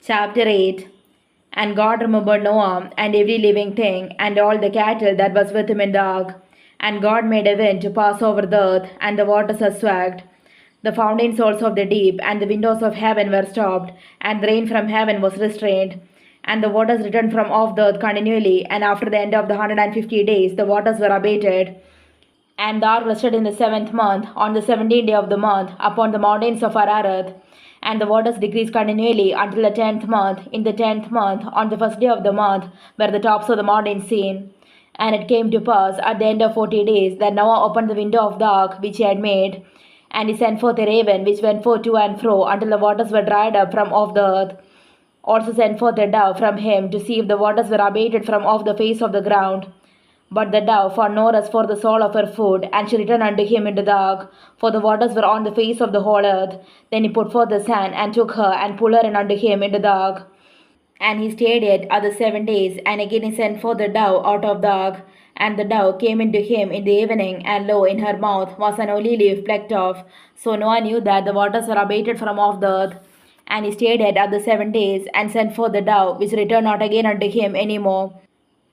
Chapter 8. And God remembered Noah and every living thing and all the cattle that was with him in the ark. And God made a wind to pass over the earth, and the waters are swacked. The fountains also of the deep and the windows of heaven were stopped, and the rain from heaven was restrained. And the waters returned from off the earth continually, and after the end of the 150 days the waters were abated. And the ark rested in the seventh month, on the 17th day of the month, upon the mountains of Ararat. And the waters decreased continually until the 10th month. In the 10th month, on the first day of the month, were the tops of the mountains seen. And it came to pass at the end of 40 days that Noah opened the window of the ark which he had made. And he sent forth a raven which went forth to and fro until the waters were dried up from off the earth. Also sent forth a dove from him to see if the waters were abated from off the face of the ground. But the dove found no rest for the soul of her food, and she returned unto him into the ark, for the waters were on the face of the whole earth. Then he put forth his hand, and took her, and pulled her in unto him into the ark. And he stayed yet other 7 days, and again he sent forth the dove out of the ark. And the dove came into him in the evening, and lo, in her mouth was an olive leaf plucked off. So Noah knew that the waters were abated from off the earth. And he stayed yet other 7 days, and sent forth the dove, which returned not again unto him any more.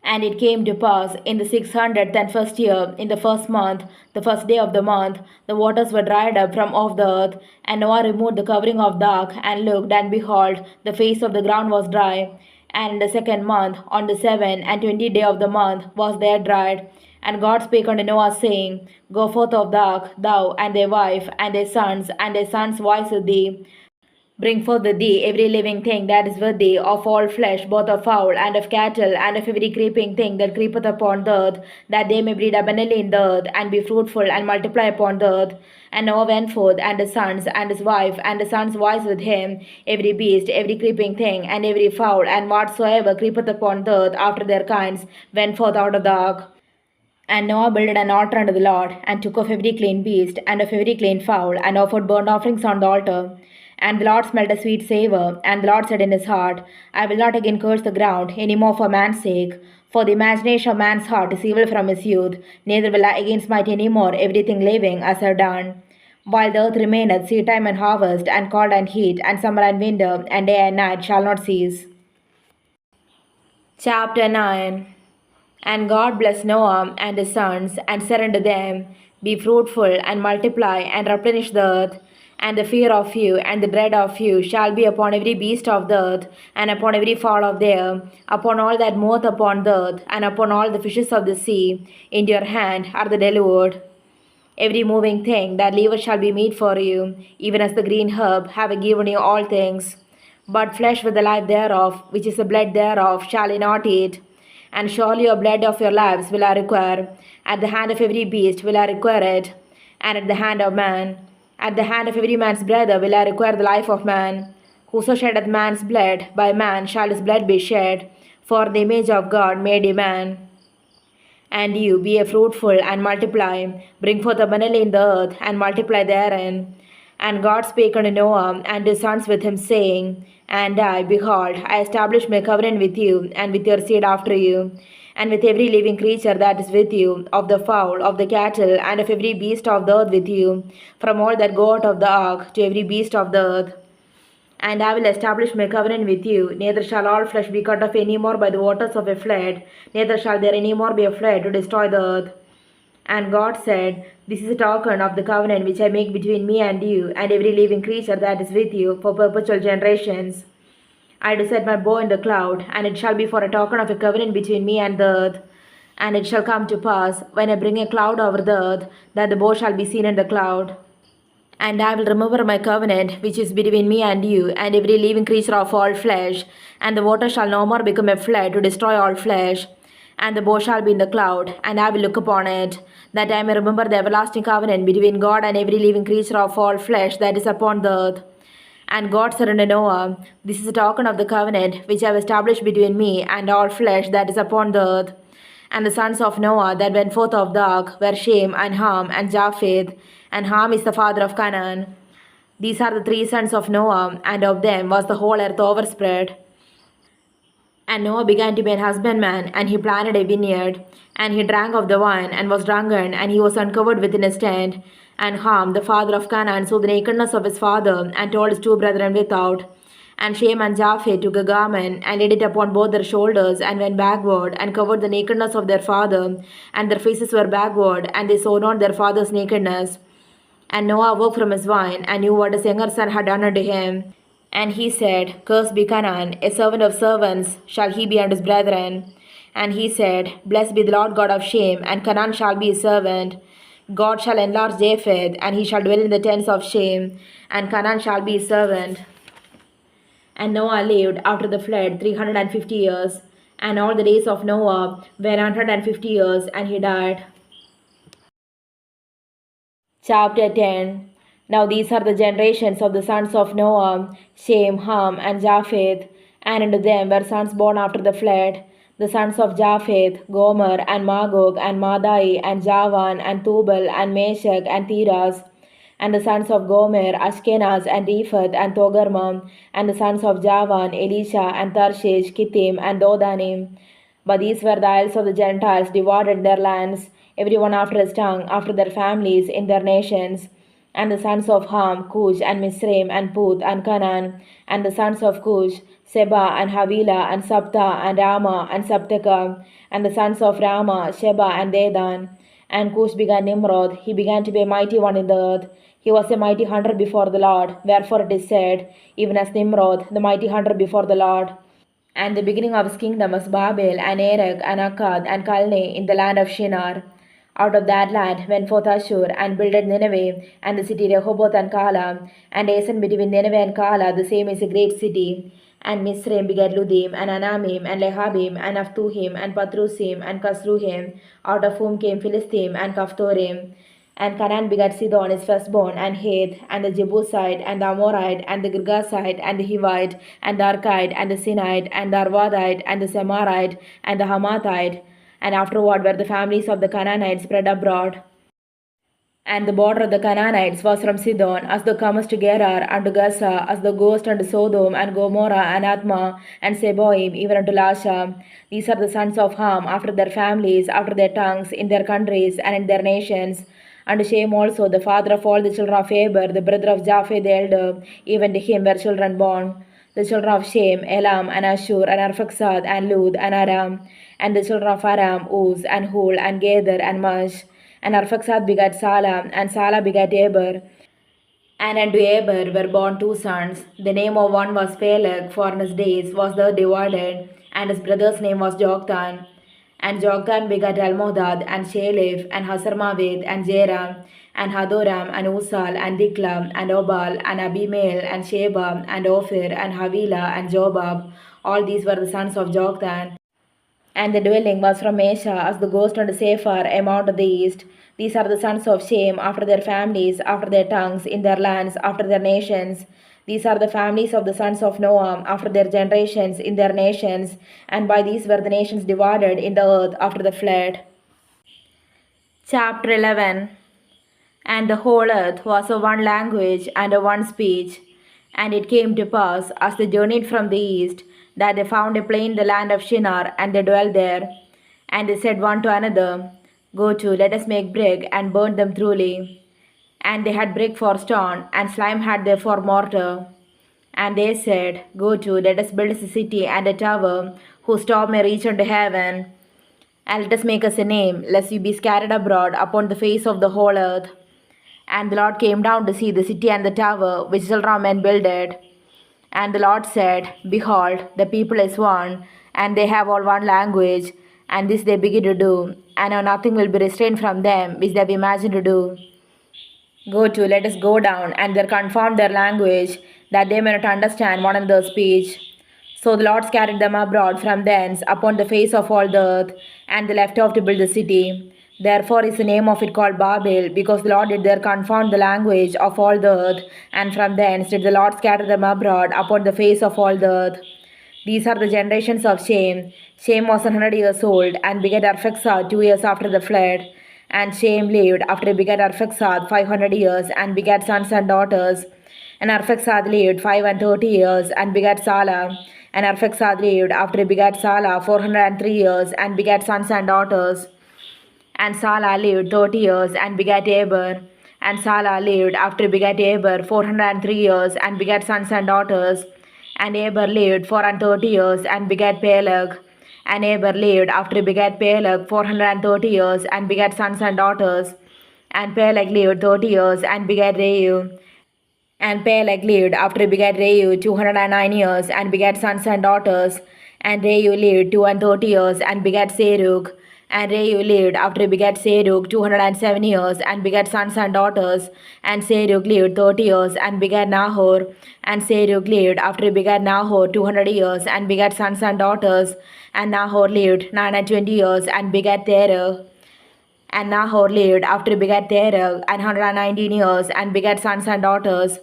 And it came to pass in the 601st year, in the first month, the first day of the month, the waters were dried up from off the earth. And Noah removed the covering of the ark, and looked, and behold, the face of the ground was dry. And in the second month, on the 27th day of the month, was there dried. And God spake unto Noah, saying, Go forth of the ark, thou, and thy wife, and thy sons, and thy sons' wives with thee. Bring forth with thee every living thing that is with thee, of all flesh, both of fowl, and of cattle, and of every creeping thing that creepeth upon the earth, that they may breed abundantly in the earth, and be fruitful, and multiply upon the earth. And Noah went forth, and his sons, and his wife, and his sons' wives with him, every beast, every creeping thing, and every fowl, and whatsoever creepeth upon the earth after their kinds, went forth out of the ark. And Noah builded an altar unto the Lord, and took of every clean beast, and of every clean fowl, and offered burnt offerings on the altar. And the Lord smelled a sweet savour, and the Lord said in his heart, I will not again curse the ground any more for man's sake. For the imagination of man's heart is evil from his youth, neither will I again smite any more everything living as I have done. While the earth remaineth, seedtime and harvest, and cold and heat, and summer and winter, and day and night shall not cease. Chapter 9. And God blessed Noah and his sons, and said unto them, Be fruitful, and multiply, and replenish the earth. And the fear of you and the dread of you shall be upon every beast of the earth, and upon every fowl of the air, upon all that moveth upon the earth, and upon all the fishes of the sea. Into your hand are they delivered. Every moving thing that liveth shall be meat for you, even as the green herb have I given you all things. But flesh with the life thereof, which is the blood thereof, shall ye not eat. And surely your blood of your lives will I require. At the hand of every beast will I require it, and at the hand of man. At the hand of every man's brother will I require the life of man. Whoso sheddeth man's blood, by man shall his blood be shed. For the image of God made a man. And you be a fruitful, and multiply. Bring forth abundantly in the earth, and multiply therein. And God spake unto Noah and his sons with him, saying, And I, behold, I establish my covenant with you, and with your seed after you, and with every living creature that is with you, of the fowl, of the cattle, and of every beast of the earth with you, from all that go out of the ark to every beast of the earth. And I will establish my covenant with you, neither shall all flesh be cut off any more by the waters of a flood, neither shall there any more be a flood to destroy the earth. And God said, This is a token of the covenant which I make between me and you, and every living creature that is with you, for perpetual generations. I do set my bow in the cloud, and it shall be for a token of a covenant between me and the earth. And it shall come to pass, when I bring a cloud over the earth, that the bow shall be seen in the cloud. And I will remember my covenant, which is between me and you, and every living creature of all flesh. And the water shall no more become a flood to destroy all flesh. And the bow shall be in the cloud, and I will look upon it, that I may remember the everlasting covenant between God and every living creature of all flesh that is upon the earth. And God said unto Noah, This is a token of the covenant which I have established between me and all flesh that is upon the earth. And the sons of Noah that went forth of the ark were Shem, and Ham, and Japheth. And Ham is the father of Canaan. These are the 3 sons of Noah, and of them was the whole earth overspread. And Noah began to be an husbandman, and he planted a vineyard. And he drank of the wine, and was drunken, and he was uncovered within his tent. And Ham, the father of Canaan, saw the nakedness of his father, and told his 2 brethren without. And Shem and Japheth took a garment and laid it upon both their shoulders and went backward and covered the nakedness of their father, and their faces were backward, and they saw not their father's nakedness. And Noah woke from his wine and knew what his younger son had done unto him. And he said, Cursed be Canaan, a servant of servants shall he be unto his brethren. And he said, Blessed be the Lord God of Shem, and Canaan shall be his servant. God shall enlarge Japheth, and he shall dwell in the tents of Shem, and Canaan shall be his servant. And Noah lived after the flood 350 years, and all the days of Noah were 150 years, and he died. Chapter 10. Now these are the generations of the sons of Noah, Shem, Ham, and Japheth, and unto them were sons born after the flood. The sons of Japheth, Gomer, and Magog, and Madai, and Javan, and Tubal, and Meshach, and Tiras. And the sons of Gomer, Ashkenaz, and Rephath, and Togarmah. And the sons of Javan, Elisha, and Tarshish, Kittim, and Dodanim. But these were the isles of the Gentiles, divided in their lands, every one after his tongue, after their families, in their nations. And the sons of Ham, Cush, and Misraim, and Puth, and Canaan. And the sons of Cush, Seba, and Havilah, and Sabta, and Rama, and Sabteka. And the sons of Rama, Sheba, and Dedan. And Cush began Nimrod. He began to be a mighty one in the earth. He was a mighty hunter before the Lord. Wherefore it is said, even as Nimrod, the mighty hunter before the Lord. And the beginning of his kingdom was Babel, and Erech, and Akkad, and Calneh, in the land of Shinar. Out of that land went forth Ashur, and builded Nineveh, and the city Rehoboth and Kala. And Asen between Nineveh and Kala, the same is a great city. And Misraim begat Ludim, and Anamim, and Lehabim, and Naphtuhim, and Patrusim, and Kasluhim, out of whom came Philistim, and Kaphtorim. And Canaan begat Sidon his firstborn, and Heth, and the Jebusite, and the Amorite, and the Girgasite, and the Hivite, and the Arkite, and the Sinite, and the Arvadite, and the Semarite, and the Hamathite. And afterward were the families of the Canaanites spread abroad. And the border of the Canaanites was from Sidon, as thou comest to Gerar, unto Gaza, as thou goest unto Sodom, and Gomorrah, and Admah, and Seboim, even unto Lasha. These are the sons of Ham, after their families, after their tongues, in their countries, and in their nations. And Shem also, the father of all the children of Eber, the brother of Japheth the elder, even to him were children born. The children of Shem, Elam, and Ashur, and Arphaxad, and Lud, and Aram. And the children of Aram, Uz, and Hul, and Gether, and Mash. And Arphaxad begat Salah, and Salah begat Eber. And unto Eber were born two sons. The name of one was Peleg, for in his days was the divided, and his brother's name was Joktan. And Joktan begat Almodad, and Shelef, and Hasarmaveth, and Jeram, and Hadoram, and Usal, and Diklam, and Obal, and Abimael, and Sheba, and Ophir, and Havilah, and Jobab. All these were the sons of Joktan. And the dwelling was from Mesha, as the ghost unto Sephar, a mount of the east. These are the sons of Shem, after their families, after their tongues, in their lands, after their nations. These are the families of the sons of Noah, after their generations, in their nations. And by these were the nations divided in the earth after the flood. Chapter 11. And the whole earth was of one language and of one speech. And it came to pass, as they journeyed from the east, that they found a plain in the land of Shinar, and they dwelt there. And they said one to another, Go to, let us make brick, and burn them thoroughly. And they had brick for stone, and slime had they for mortar. And they said, Go to, let us build us a city and a tower, whose top may reach unto heaven. And let us make us a name, lest we be scattered abroad upon the face of the whole earth. And the Lord came down to see the city and the tower, which children of men builded. And the Lord said, Behold, the people is one, and they have all one language, and this they begin to do, and now nothing will be restrained from them which they have imagined to do. Go to, let us go down, and there confound their language, that they may not understand one another's speech. So the Lord scattered them abroad from thence upon the face of all the earth, and they left off to build the city. Therefore is the name of it called Babel, because the Lord did there confound the language of all the earth, and from thence did the Lord scatter them abroad upon the face of all the earth. These are the generations of Shem. Shem was 100 years old, and begat Arphaxad 2 years after the flood. And Shem lived after he begat Arphaxad 500 years, and begat sons and daughters. And Arphaxad lived 35 years, and begat Salah. And Arphaxad lived after he begat Salah 403 years, and begat sons and daughters. And Salah lived 30 years, and begat Eber. And Salah lived after he begat Eber 403 years, and begat sons and daughters. And Eber lived 430 years and begat Peleg. And Eber lived after he begat Peleg 430 years and begat sons and daughters. And Peleg lived 30 years and begat Reu. And Peleg lived after he begat Reu 209 years and begat sons and daughters. And Reu lived 230 years and begat Serug. And Reu lived after he begat Serug 207 years and begat sons and daughters. And Serug lived 30 years and begat Nahor. And Serug lived after he begat Nahor 200 years and begat sons and daughters. And Nahor lived 920 years and begat Terah. And Nahor lived after he begat Terah 119 years and begat sons and daughters.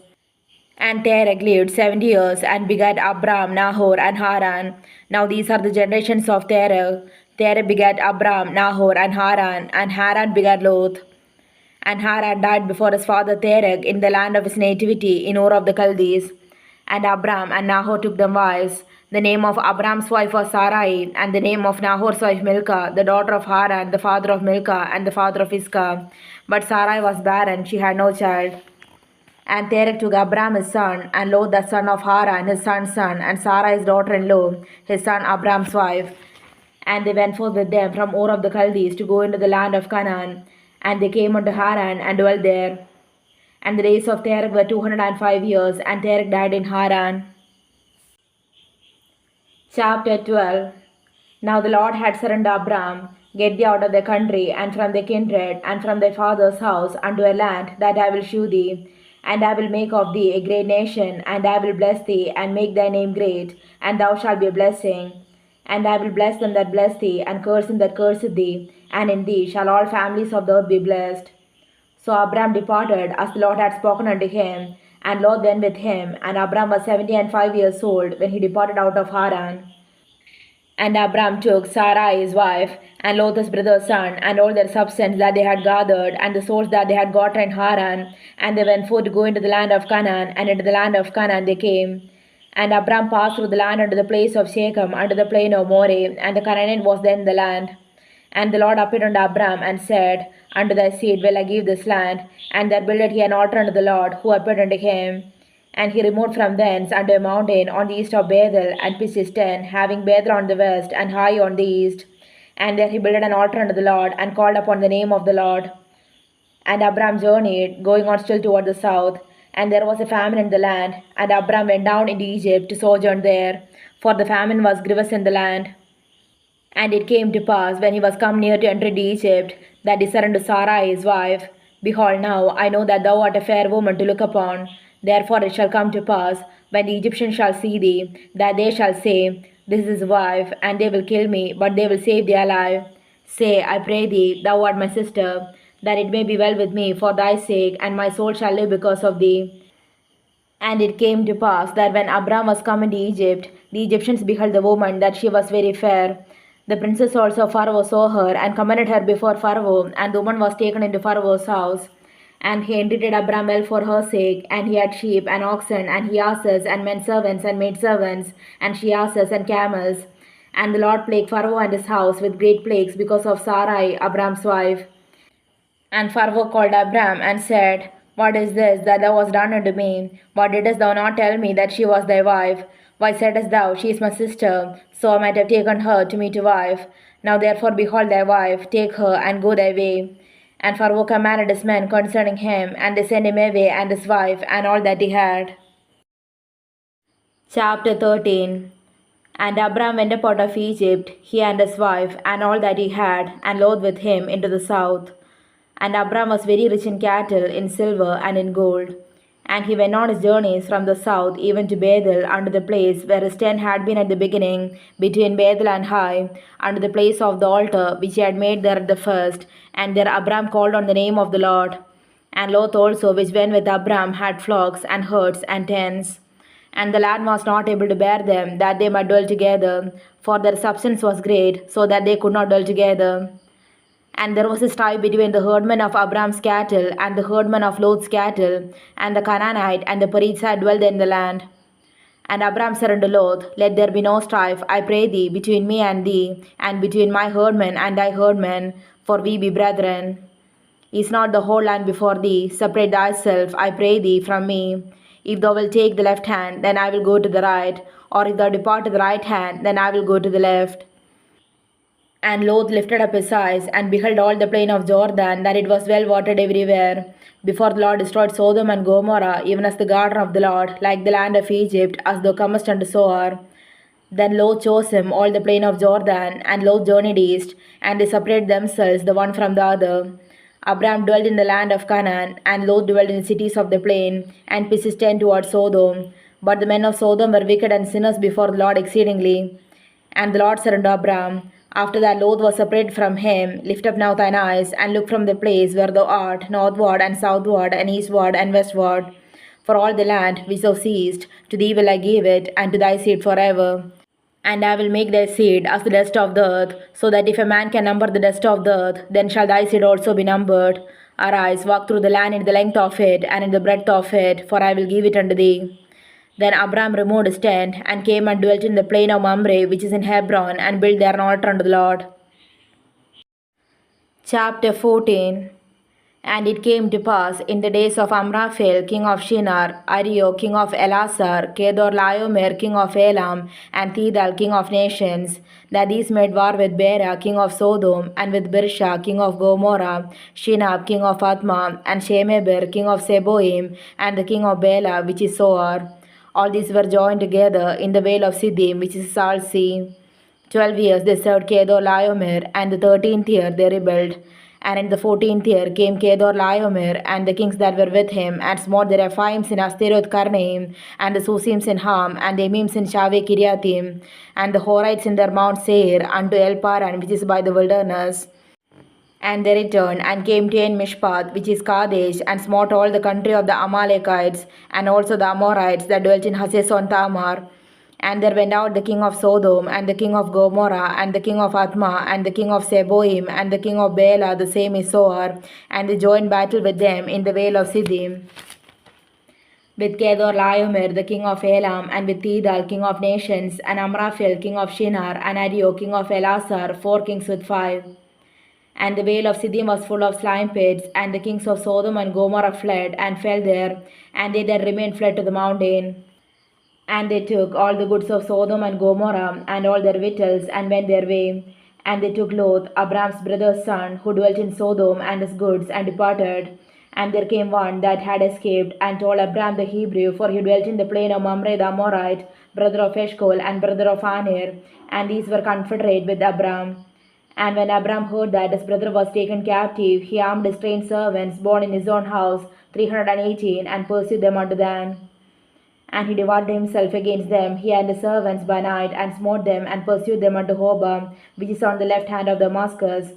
And Terah lived 70 years and begat Abram, Nahor, and Haran. Now these are the generations of Terah. Terah begat Abram, Nahor, and Haran begat Lot. And Haran died before his father Terah in the land of his nativity in Ur of the Chaldees. And Abram and Nahor took them wives. The name of Abram's wife was Sarai, and the name of Nahor's wife Milcah, the daughter of Haran, the father of Milcah, and the father of Iscah. But Sarai was barren, she had no child. And Terah took Abram his son, and Lot the son of Haran his son's son, and Sarah his daughter-in-law, his son Abram's wife. And they went forth with them from Ur of the Chaldees to go into the land of Canaan. And they came unto Haran and dwelt there. And the days of Terah were 205 years, and Terah died in Haran. Chapter 12. Now the Lord had said unto Abram, Get thee out of thy country, and from thy kindred, and from thy father's house, unto a land that I will shew thee. And I will make of thee a great nation, and I will bless thee, and make thy name great, and thou shalt be a blessing. And I will bless them that bless thee, and curse him that curseth thee, and in thee shall all families of the earth be blessed. So Abram departed, as the Lord had spoken unto him, and Lot went with him. And Abram was 75 years old when he departed out of Haran. And Abram took Sarai his wife, and Lot his brother's son, and all their substance that they had gathered, and the souls that they had gotten in Haran, and they went forth to go into the land of Canaan, and into the land of Canaan they came. And Abram passed through the land unto the place of Shechem, unto the plain of Moreh, and the Canaanite was then in the land. And the Lord appeared unto Abram, and said, Unto thy seed will I give this land. And there builded he an altar unto the Lord, who appeared unto him. And he removed from thence unto a mountain on the east of Bethel, and pitched his tent, having Bethel on the west, and Hai on the east. And there he builded an altar unto the Lord, and called upon the name of the Lord. And Abram journeyed, going on still toward the south. And there was a famine in the land, and Abram went down into Egypt to sojourn there, for the famine was grievous in the land. And it came to pass, when he was come near to enter into Egypt, that he said unto Sarai his wife, Behold, now I know that thou art a fair woman to look upon. Therefore it shall come to pass, when the Egyptians shall see thee, that they shall say, This is his wife, and they will kill me, but they will save thee alive. Say, I pray thee, thou art my sister, that it may be well with me for thy sake, and my soul shall live because of thee. And it came to pass that when Abram was come into Egypt, the Egyptians beheld the woman, that she was very fair. The princess also of Pharaoh saw her, and commended her before Pharaoh, and the woman was taken into Pharaoh's house. And he entreated Abram well for her sake, and he had sheep and oxen, and he asses, and men servants, and maidservants, and she asses, and camels. And the Lord plagued Pharaoh and his house with great plagues because of Sarai, Abram's wife. And Pharaoh called Abram, and said, What is this that thou hast done unto me? Why didst thou not tell me that she was thy wife? Why saidst thou, She is my sister? So I might have taken her to me to wife. Now therefore behold thy wife, take her, and go thy way. And Pharaoh commanded his men concerning him, and they sent him away, and his wife, and all that he had. Chapter 13. And Abram went up out of Egypt, he and his wife, and all that he had, and Lot with him into the south. And Abram was very rich in cattle, in silver, and in gold. And he went on his journeys from the south even to Bethel, unto the place where his tent had been at the beginning, between Bethel and Hai, unto the place of the altar which he had made there at the first. And there Abram called on the name of the Lord. And Lot also, which went with Abram, had flocks, and herds, and tents. And the land was not able to bear them, that they might dwell together, for their substance was great, so that they could not dwell together. And there was a strife between the herdmen of Abram's cattle and the herdmen of Lot's cattle, and the Canaanite and the Perizzite dwelled in the land. And Abram said unto Lot, Let there be no strife, I pray thee, between me and thee, and between my herdmen and thy herdmen, for we be brethren. Is not the whole land before thee? Separate thyself, I pray thee, from me. If thou wilt take the left hand, then I will go to the right, or if thou depart to the right hand, then I will go to the left. And Lot lifted up his eyes, and beheld all the plain of Jordan, that it was well watered everywhere. Before the Lord destroyed Sodom and Gomorrah, even as the garden of the Lord, like the land of Egypt, as thou comest unto Zoar. Then Lot chose him all the plain of Jordan, and Lot journeyed east, and they separated themselves the one from the other. Abram dwelt in the land of Canaan, and Lot dwelt in the cities of the plain, and pitched his tent toward Sodom. But the men of Sodom were wicked and sinners before the Lord exceedingly. And the Lord said unto Abram, after that Lot was separated from him, lift up now thine eyes, and look from the place where thou art, northward and southward, and eastward and westward. For all the land which thou seest, to thee will I give it, and to thy seed forever. And I will make thy seed as the dust of the earth, so that if a man can number the dust of the earth, then shall thy seed also be numbered. Arise, walk through the land in the length of it, and in the breadth of it, for I will give it unto thee. Then Abram removed his tent, and came and dwelt in the plain of Mamre, which is in Hebron, and built there an altar unto the Lord. Chapter 14. And it came to pass in the days of Amraphel king of Shinar, Ario king of Elasar, Kedorlaomer king of Elam, and Tidal king of nations, that these made war with Bera king of Sodom, and with Birsha king of Gomorrah, Shinab king of Atma, and Shemeber king of Seboim, and the king of Bela, which is Soar. All these were joined together in the vale of Siddim, which is Salt Sea. 12 years they served Kedorlaomer, and the 13th year they rebelled. And in the 14th year came Kedorlaomer and the kings that were with him, and smote the Rephaims in Asteroth Karnaim, and the Susims in Ham, and the Emims in Shaveh Kiriatim, and the Horites in their Mount Seir, unto El Paran, which is by the wilderness. And they returned and came to En Mishpat, which is Kadesh, and smote all the country of the Amalekites, and also the Amorites that dwelt in Hazeson Tamar. And there went out the king of Sodom, and the king of Gomorrah, and the king of Atma, and the king of Seboim, and the king of Bela, the same is Soar, and they joined battle with them in the vale of Siddim. With Kedorlaomer, the king of Elam, and with Tidal, king of nations, and Amraphel, king of Shinar, and Ario, king of Elasar, 4 kings with 5. And the vale of Siddim was full of slime pits, and the kings of Sodom and Gomorrah fled, and fell there, and they that remained fled to the mountain. And they took all the goods of Sodom and Gomorrah, and all their victuals, and went their way. And they took Lot, Abram's brother's son, who dwelt in Sodom, and his goods, and departed. And there came one that had escaped, and told Abram the Hebrew, for he dwelt in the plain of Mamre the Amorite, brother of Eshcol, and brother of Aner, and these were confederate with Abram. And when Abram heard that his brother was taken captive, he armed his trained servants born in his own house, 318, and pursued them unto Dan. And he divided himself against them, he and his servants by night, and smote them, and pursued them unto Hobah, which is on the left hand of Damascus.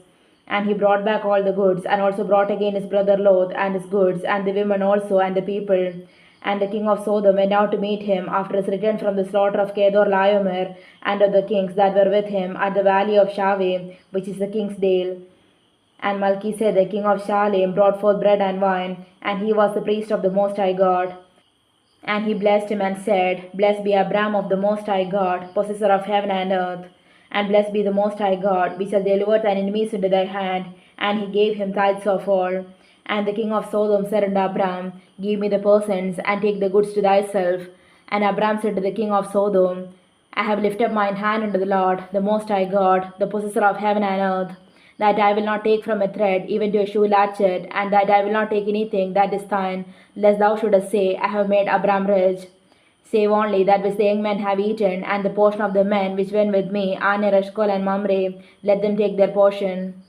And he brought back all the goods, and also brought again his brother Lot, and his goods, and the women also, and the people. And the king of Sodom went out to meet him after his return from the slaughter of Kedorlaomer, and of the kings that were with him, at the valley of Shaveh, which is the king's dale. And Melchizedek, the king of Shalem, brought forth bread and wine, and he was the priest of the Most High God. And he blessed him and said, Blessed be Abram of the Most High God, possessor of heaven and earth. And blessed be the Most High God, which shall deliver thine enemies into thy hand. And he gave him tithes of all. And the king of Sodom said unto Abram, Give me the persons, and take the goods to thyself. And Abram said to the king of Sodom, I have lifted up mine hand unto the Lord, the Most High God, the possessor of heaven and earth, that I will not take from a thread even to a shoe latchet, and that I will not take anything that is thine, lest thou shouldest say, I have made Abram rich. Save only that which the young men have eaten, and the portion of the men which went with me, Aner, Eshcol, and Mamre, let them take their portion.